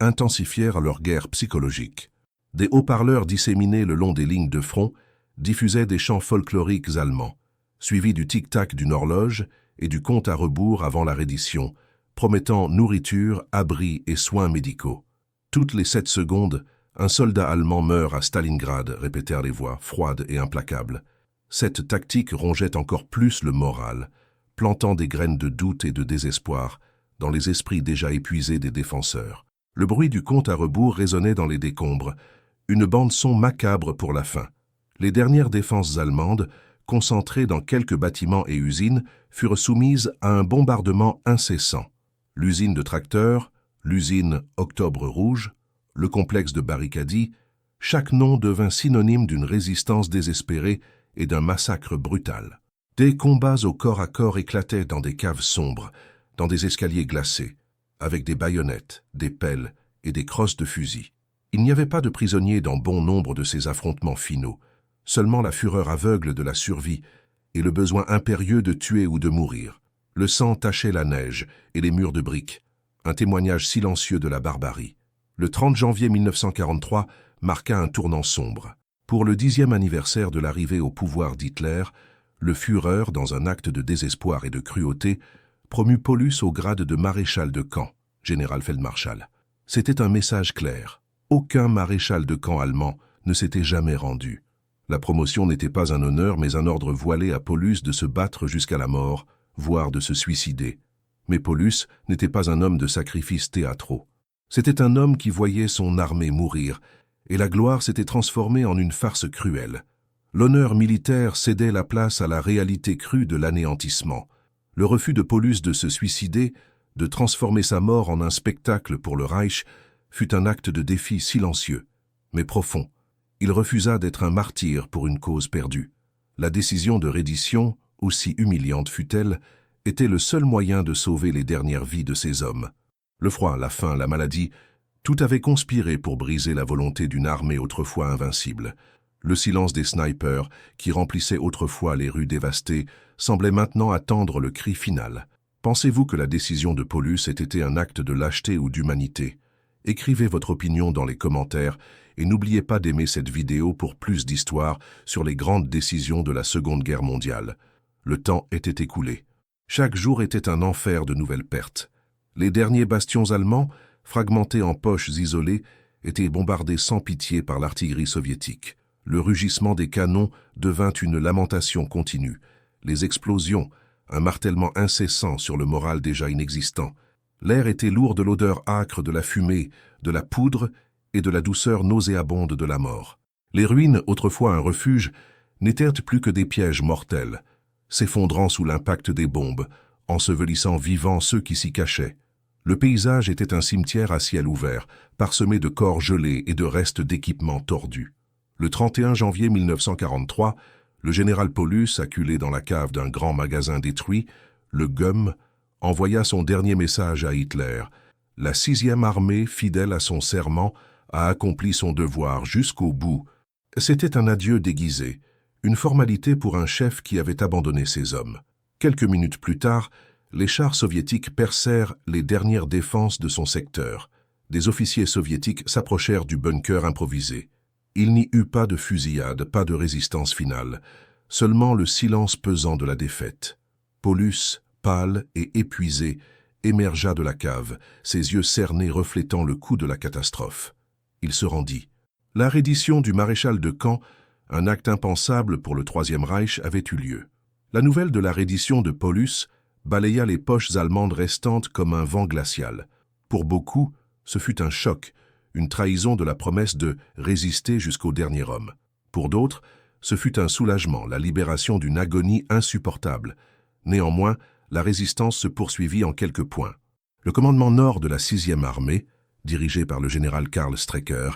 intensifièrent leur guerre psychologique. Des haut-parleurs disséminés le long des lignes de front diffusaient des chants folkloriques allemands, suivis du tic-tac d'une horloge et du compte à rebours avant la reddition, promettant nourriture, abri et soins médicaux. Toutes les 7 secondes, un soldat allemand meurt à Stalingrad, répétèrent les voix, froides et implacables. Cette tactique rongeait encore plus le moral, plantant des graines de doute et de désespoir dans les esprits déjà épuisés des défenseurs. Le bruit du compte à rebours résonnait dans les décombres, une bande-son macabre pour la fin. Les dernières défenses allemandes, concentrées dans quelques bâtiments et usines, furent soumises à un bombardement incessant. L'usine de tracteurs, l'usine Octobre Rouge, le complexe de Barricadi, chaque nom devint synonyme d'une résistance désespérée et d'un massacre brutal. Des combats au corps à corps éclataient dans des caves sombres, dans des escaliers glacés, avec des baïonnettes, des pelles et des crosses de fusil. Il n'y avait pas de prisonniers dans bon nombre de ces affrontements finaux, seulement la fureur aveugle de la survie et le besoin impérieux de tuer ou de mourir. Le sang tachait la neige et les murs de briques, un témoignage silencieux de la barbarie. Le 30 janvier 1943 marqua un tournant sombre. Pour le 10e anniversaire de l'arrivée au pouvoir d'Hitler, le Führer, dans un acte de désespoir et de cruauté, promut Paulus au grade de maréchal de camp, général-feldmarschall. C'était un message clair. Aucun maréchal de camp allemand ne s'était jamais rendu. La promotion n'était pas un honneur, mais un ordre voilé à Paulus de se battre jusqu'à la mort, voire de se suicider. Mais Paulus n'était pas un homme de sacrifices théâtraux. C'était un homme qui voyait son armée mourir, et la gloire s'était transformée en une farce cruelle. L'honneur militaire cédait la place à la réalité crue de l'anéantissement. Le refus de Paulus de se suicider, de transformer sa mort en un spectacle pour le Reich, fut un acte de défi silencieux, mais profond. Il refusa d'être un martyr pour une cause perdue. La décision de reddition, aussi humiliante fut-elle, était le seul moyen de sauver les dernières vies de ces hommes. Le froid, la faim, la maladie, tout avait conspiré pour briser la volonté d'une armée autrefois invincible. Le silence des snipers, qui remplissaient autrefois les rues dévastées, semblait maintenant attendre le cri final. Pensez-vous que la décision de Paulus ait été un acte de lâcheté ou d'humanité? Écrivez votre opinion dans les commentaires et n'oubliez pas d'aimer cette vidéo pour plus d'histoires sur les grandes décisions de la Seconde Guerre mondiale. Le temps était écoulé. Chaque jour était un enfer de nouvelles pertes. Les derniers bastions allemands, fragmentés en poches isolées, étaient bombardés sans pitié par l'artillerie soviétique. Le rugissement des canons devint une lamentation continue. Les explosions, un martèlement incessant sur le moral déjà inexistant. L'air était lourd de l'odeur âcre de la fumée, de la poudre et de la douceur nauséabonde de la mort. Les ruines, autrefois un refuge, n'étaient plus que des pièges mortels, s'effondrant sous l'impact des bombes, ensevelissant vivants ceux qui s'y cachaient. Le paysage était un cimetière à ciel ouvert, parsemé de corps gelés et de restes d'équipements tordus. Le 31 janvier 1943, le général Paulus, acculé dans la cave d'un grand magasin détruit, le GUM, envoya son dernier message à Hitler. La 6e armée, fidèle à son serment, a accompli son devoir jusqu'au bout. C'était un adieu déguisé, une formalité pour un chef qui avait abandonné ses hommes. Quelques minutes plus tard, les chars soviétiques percèrent les dernières défenses de son secteur. Des officiers soviétiques s'approchèrent du bunker improvisé. Il n'y eut pas de fusillade, pas de résistance finale, seulement le silence pesant de la défaite. Paulus, pâle et épuisé, émergea de la cave, ses yeux cernés reflétant le coup de la catastrophe. Il se rendit. La reddition du maréchal de camp Un acte impensable pour le Troisième Reich avait eu lieu. La nouvelle de la reddition de Paulus balaya les poches allemandes restantes comme un vent glacial. Pour beaucoup, ce fut un choc, une trahison de la promesse de résister jusqu'au dernier homme. Pour d'autres, ce fut un soulagement, la libération d'une agonie insupportable. Néanmoins, la résistance se poursuivit en quelques points. Le commandement nord de la 6e armée, dirigé par le général Karl Strecker,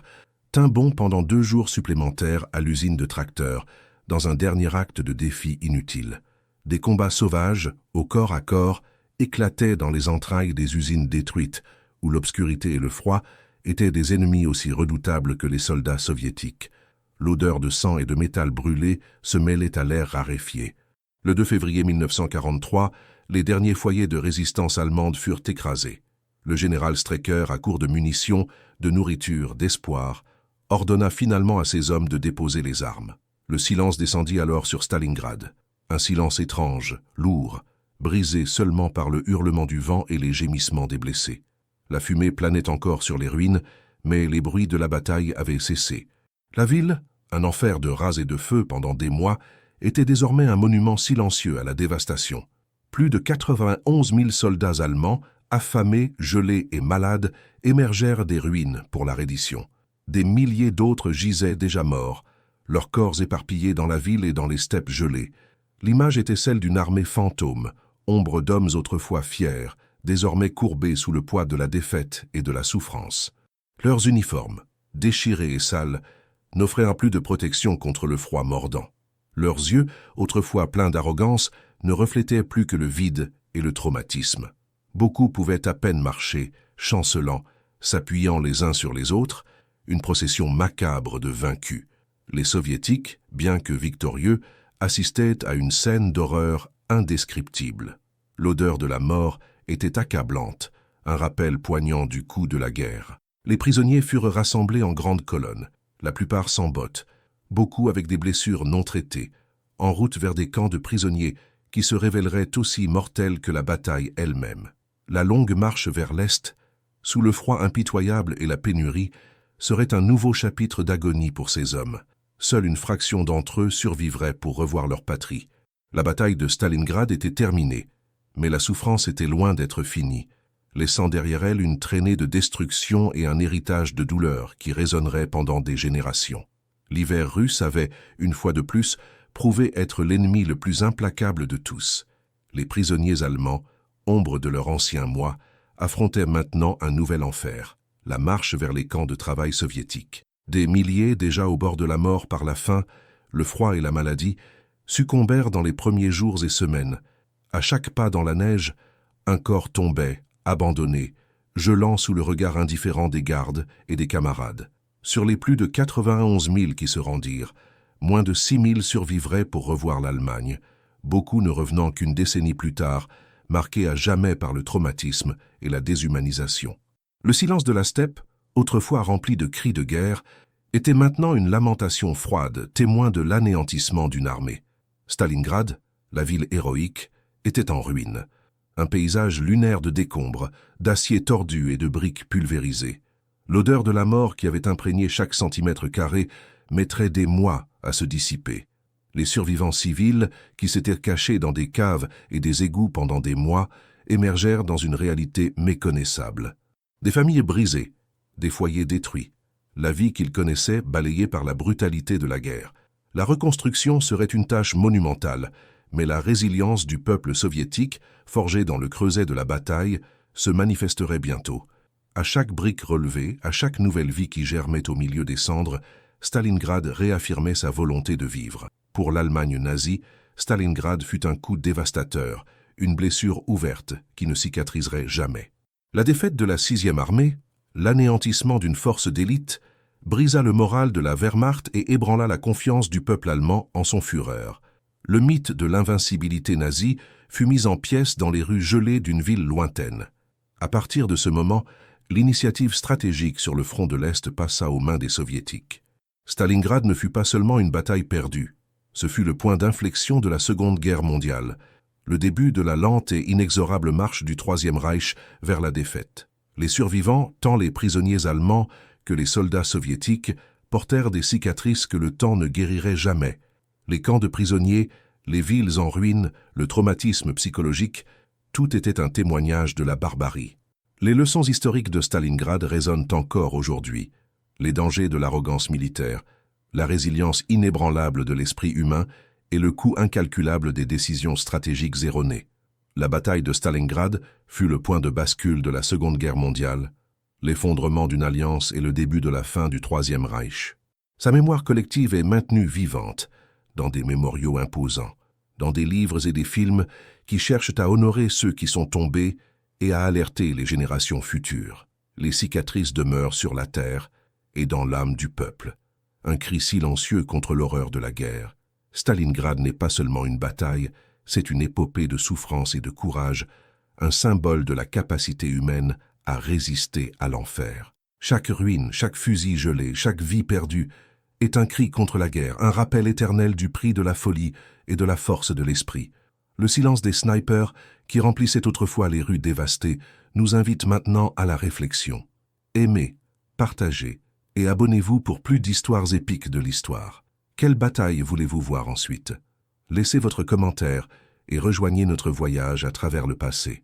tint bon pendant 2 jours supplémentaires à l'usine de tracteurs, dans un dernier acte de défi inutile. Des combats sauvages, au corps à corps, éclataient dans les entrailles des usines détruites, où l'obscurité et le froid étaient des ennemis aussi redoutables que les soldats soviétiques. L'odeur de sang et de métal brûlé se mêlait à l'air raréfié. Le 2 février 1943, les derniers foyers de résistance allemande furent écrasés. Le général Strecker, à court de munitions, de nourriture, d'espoir, ordonna finalement à ses hommes de déposer les armes. Le silence descendit alors sur Stalingrad. Un silence étrange, lourd, brisé seulement par le hurlement du vent et les gémissements des blessés. La fumée planait encore sur les ruines, mais les bruits de la bataille avaient cessé. La ville, un enfer de rats et de feu pendant des mois, était désormais un monument silencieux à la dévastation. Plus de 91 000 soldats allemands, affamés, gelés et malades, émergèrent des ruines pour la reddition. Des milliers d'autres gisaient déjà morts, leurs corps éparpillés dans la ville et dans les steppes gelées. L'image était celle d'une armée fantôme, ombre d'hommes autrefois fiers, désormais courbés sous le poids de la défaite et de la souffrance. Leurs uniformes, déchirés et sales, n'offrirent plus de protection contre le froid mordant. Leurs yeux, autrefois pleins d'arrogance, ne reflétaient plus que le vide et le traumatisme. Beaucoup pouvaient à peine marcher, chancelant, s'appuyant les uns sur les autres, une procession macabre de vaincus. Les Soviétiques, bien que victorieux, assistaient à une scène d'horreur indescriptible. L'odeur de la mort était accablante, un rappel poignant du coût de la guerre. Les prisonniers furent rassemblés en grandes colonnes, la plupart sans bottes, beaucoup avec des blessures non traitées, en route vers des camps de prisonniers qui se révéleraient aussi mortels que la bataille elle-même. La longue marche vers l'Est, sous le froid impitoyable et la pénurie, serait un nouveau chapitre d'agonie pour ces hommes. Seule une fraction d'entre eux survivrait pour revoir leur patrie. La bataille de Stalingrad était terminée, mais la souffrance était loin d'être finie, laissant derrière elle une traînée de destruction et un héritage de douleur qui résonnerait pendant des générations. L'hiver russe avait, une fois de plus, prouvé être l'ennemi le plus implacable de tous. Les prisonniers allemands, ombre de leur ancien moi, affrontaient maintenant un nouvel enfer, la marche vers les camps de travail soviétiques. Des milliers, déjà au bord de la mort par la faim, le froid et la maladie, succombèrent dans les premiers jours et semaines. À chaque pas dans la neige, un corps tombait, abandonné, gelant sous le regard indifférent des gardes et des camarades. Sur les plus de 91 000 qui se rendirent, moins de 6 000 survivraient pour revoir l'Allemagne, beaucoup ne revenant qu'une décennie plus tard, marqués à jamais par le traumatisme et la déshumanisation. Le silence de la steppe, autrefois rempli de cris de guerre, était maintenant une lamentation froide, témoin de l'anéantissement d'une armée. Stalingrad, la ville héroïque, était en ruine. Un paysage lunaire de décombres, d'acier tordu et de briques pulvérisées. L'odeur de la mort qui avait imprégné chaque centimètre carré mettrait des mois à se dissiper. Les survivants civils, qui s'étaient cachés dans des caves et des égouts pendant des mois, émergèrent dans une réalité méconnaissable. Des familles brisées, des foyers détruits, la vie qu'ils connaissaient balayée par la brutalité de la guerre. La reconstruction serait une tâche monumentale, mais la résilience du peuple soviétique, forgée dans le creuset de la bataille, se manifesterait bientôt. À chaque brique relevée, à chaque nouvelle vie qui germait au milieu des cendres, Stalingrad réaffirmait sa volonté de vivre. Pour l'Allemagne nazie, Stalingrad fut un coup dévastateur, une blessure ouverte qui ne cicatriserait jamais. La défaite de la 6e armée, l'anéantissement d'une force d'élite, brisa le moral de la Wehrmacht et ébranla la confiance du peuple allemand en son Führer. Le mythe de l'invincibilité nazie fut mis en pièces dans les rues gelées d'une ville lointaine. À partir de ce moment, l'initiative stratégique sur le front de l'Est passa aux mains des Soviétiques. Stalingrad ne fut pas seulement une bataille perdue, ce fut le point d'inflexion de la Seconde Guerre mondiale, le début de la lente et inexorable marche du Troisième Reich vers la défaite. Les survivants, tant les prisonniers allemands que les soldats soviétiques, portèrent des cicatrices que le temps ne guérirait jamais. Les camps de prisonniers, les villes en ruine, le traumatisme psychologique, tout était un témoignage de la barbarie. Les leçons historiques de Stalingrad résonnent encore aujourd'hui. Les dangers de l'arrogance militaire, la résilience inébranlable de l'esprit humain et le coût incalculable des décisions stratégiques erronées. La bataille de Stalingrad fut le point de bascule de la Seconde Guerre mondiale, l'effondrement d'une alliance et le début de la fin du Troisième Reich. Sa mémoire collective est maintenue vivante, dans des mémoriaux imposants, dans des livres et des films qui cherchent à honorer ceux qui sont tombés et à alerter les générations futures. Les cicatrices demeurent sur la terre et dans l'âme du peuple. Un cri silencieux contre l'horreur de la guerre. Stalingrad n'est pas seulement une bataille, c'est une épopée de souffrance et de courage, un symbole de la capacité humaine à résister à l'enfer. Chaque ruine, chaque fusil gelé, chaque vie perdue est un cri contre la guerre, un rappel éternel du prix de la folie et de la force de l'esprit. Le silence des snipers, qui remplissaient autrefois les rues dévastées, nous invite maintenant à la réflexion. Aimez, partagez et abonnez-vous pour plus d'histoires épiques de l'histoire. Quelle bataille voulez-vous voir ensuite? Laissez votre commentaire et rejoignez notre voyage à travers le passé.